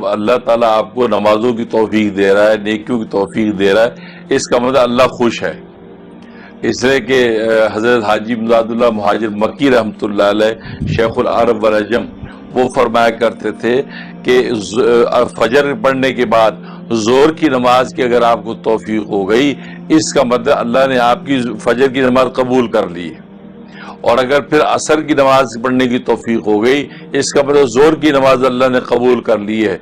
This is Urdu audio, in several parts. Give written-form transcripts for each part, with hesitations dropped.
اللہ تعالیٰ آپ کو نمازوں کی توفیق دے رہا ہے، نیکیوں کی توفیق دے رہا ہے، اس کا مطلب اللہ خوش ہے۔ اس لیے کہ حضرت حاجی امداد اللہ مہاجر مکی رحمۃ اللہ علیہ شیخ العرب والعجم وہ فرمایا کرتے تھے کہ فجر پڑھنے کے بعد زور کی نماز کی اگر آپ کو توفیق ہو گئی، اس کا مطلب اللہ نے آپ کی فجر کی نماز قبول کر لی ہے، اور اگر پھر عصر کی نماز پڑھنے کی توفیق ہو گئی، اس کا مطلب زور کی نماز اللہ نے قبول کر لی ہے۔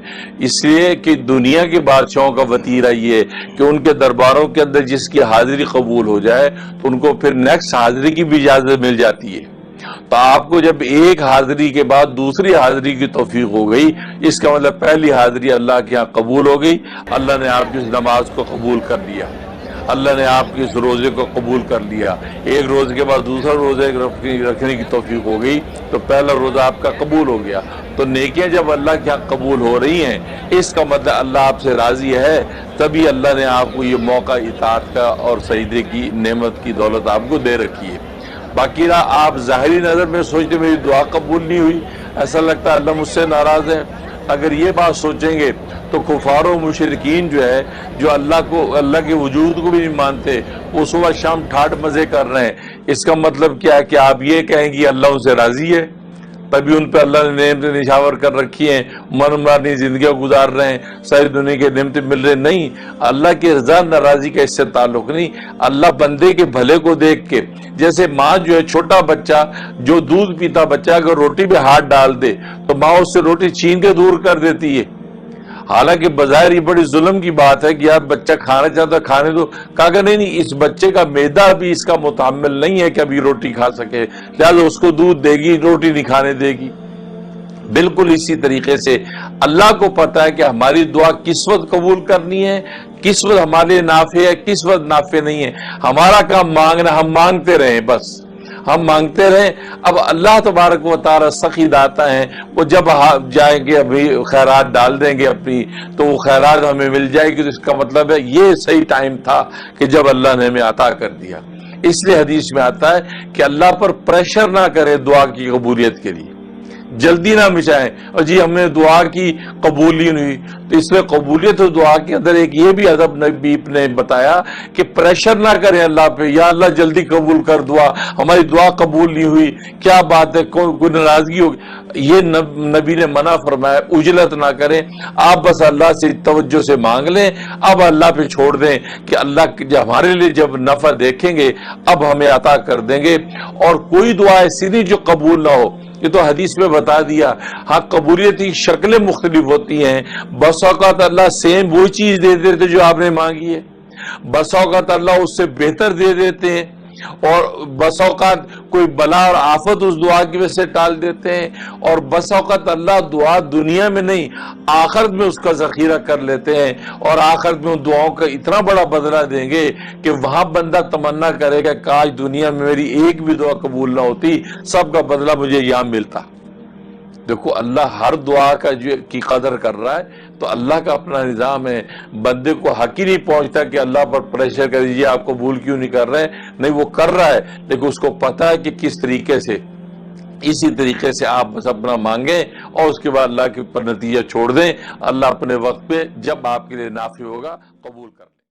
اس لیے کہ دنیا کے بادشاہوں کا وتیرہ یہ ہے کہ ان کے درباروں کے اندر جس کی حاضری قبول ہو جائے تو ان کو پھر نیکسٹ حاضری کی بھی اجازت مل جاتی ہے۔ تو آپ کو جب ایک حاضری کے بعد دوسری حاضری کی توفیق ہو گئی، اس کا مطلب پہلی حاضری اللہ کے ہاں قبول ہو گئی، اللہ نے آپ کی اس نماز کو قبول کر لیا، اللہ نے آپ کے اس روزے کو قبول کر لیا۔ ایک روزے کے بعد دوسرا روزے رکھنے کی توفیق ہو گئی تو پہلا روزہ آپ کا قبول ہو گیا۔ تو نیکیاں جب اللہ کے ہاں قبول ہو رہی ہیں، اس کا مطلب اللہ آپ سے راضی ہے، تبھی اللہ نے آپ کو یہ موقع اطاعت کا اور سجدے کی نعمت کی دولت آپ کو دے رکھی ہے۔ باقی رہا آپ ظاہری نظر میں سوچتے میری دعا قبول نہیں ہوئی، ایسا لگتا ہے اللہ مجھ سے ناراض ہے، اگر یہ بات سوچیں گے تو کفار و مشرکین جو ہے، جو اللہ کے وجود کو بھی نہیں مانتے، وہ صبح شام ٹھاٹ مزے کر رہے ہیں، اس کا مطلب کیا ہے کہ آپ یہ کہیں گے اللہ ان سے راضی ہے، تبھی ان پہ اللہ نے نعمتیں نشاور کر رکھی ہیں، من مارنی زندگیاں گزار رہے ہیں، ساری دنیا کے نعمتیں مل رہے ہیں۔ نہیں، اللہ کی رضا ناراضی کا اس سے تعلق نہیں۔ اللہ بندے کے بھلے کو دیکھ کے، جیسے ماں جو ہے چھوٹا بچہ جو دودھ پیتا بچہ اگر روٹی پہ ہاتھ ڈال دے تو ماں اس سے روٹی چھین کے دور کر دیتی ہے، حالانکہ بظاہر یہ بڑی ظلم کی بات ہے کہ یار بچہ کھانا چاہتا ہے کھانے دو، کہا کہ نہیں اس بچے کا معدہ ابھی اس کا متحمل نہیں ہے کہ ابھی روٹی کھا سکے، لہٰذا اس کو دودھ دے گی، روٹی نہیں کھانے دے گی۔ بالکل اسی طریقے سے اللہ کو پتا ہے کہ ہماری دعا کس وقت قبول کرنی ہے، کس وقت ہمارے لیے نافع ہے، کس وقت نافع نہیں ہے۔ ہمارا کام مانگنا، ہم مانگتے رہیں، بس ہم مانگتے رہیں۔ اب اللہ تبارک و تعالی سخی داتا ہیں، وہ جب جائیں گے ابھی خیرات ڈال دیں گے اپنی تو وہ خیرات ہمیں مل جائے گی، تو اس کا مطلب ہے یہ صحیح ٹائم تھا کہ جب اللہ نے ہمیں عطا کر دیا۔ اس لیے حدیث میں آتا ہے کہ اللہ پر پریشر نہ کرے دعا کی قبولیت کے لیے، جلدی نہ مچائیں اور جی ہم نے دعا کی قبولی نہیں ہوئی۔ تو اس میں قبولیت و دعا کے اندر ایک یہ بھی ادب نبی نے بتایا کہ پریشر نہ کریں اللہ پہ، یا اللہ جلدی قبول کر دعا، ہماری دعا قبول نہیں ہوئی، کیا بات ہے، کوئی ناراضگی ہوگی، یہ نبی نے منع فرمایا۔ عجلت نہ کریں، آپ بس اللہ سے توجہ سے مانگ لیں، اب اللہ پہ چھوڑ دیں کہ اللہ جب ہمارے لیے جب نفع دیکھیں گے اب ہمیں عطا کر دیں گے۔ اور کوئی دعا ایسی نہیں جو قبول نہ ہو، یہ تو حدیث میں بتا دیا۔ ہاں قبولیت کی شکلیں مختلف ہوتی ہیں، بس اوقات اللہ سیم وہی چیز دے دیتے جو آپ نے مانگی ہے، بس اوقات اللہ اس سے بہتر دے دیتے ہیں، اور بس اوقات کوئی بلا اور آفت اس دعا کی وجہ سے ٹال دیتے ہیں، اور بس اوقات اللہ دعا دنیا میں نہیں آخرت میں اس کا ذخیرہ کر لیتے ہیں، اور آخرت میں ان دعاؤں کا اتنا بڑا بدلہ دیں گے کہ وہاں بندہ تمنا کرے گا کاش دنیا میں میری ایک بھی دعا قبول نہ ہوتی، سب کا بدلہ مجھے یہاں ملتا۔ دیکھو اللہ ہر دعا کی قدر کر رہا ہے، تو اللہ کا اپنا نظام ہے، بندے کو حق ہی نہیں پہنچتا کہ اللہ پر پریشر کر دیجیے آپ قبول کیوں نہیں کر رہے، نہیں وہ کر رہا ہے، لیکن اس کو پتا ہے کہ کس طریقے سے۔ اسی طریقے سے آپ بس اپنا مانگیں اور اس کے بعد اللہ کے اوپر نتیجہ چھوڑ دیں، اللہ اپنے وقت پہ جب آپ کے لیے نافع ہوگا قبول کر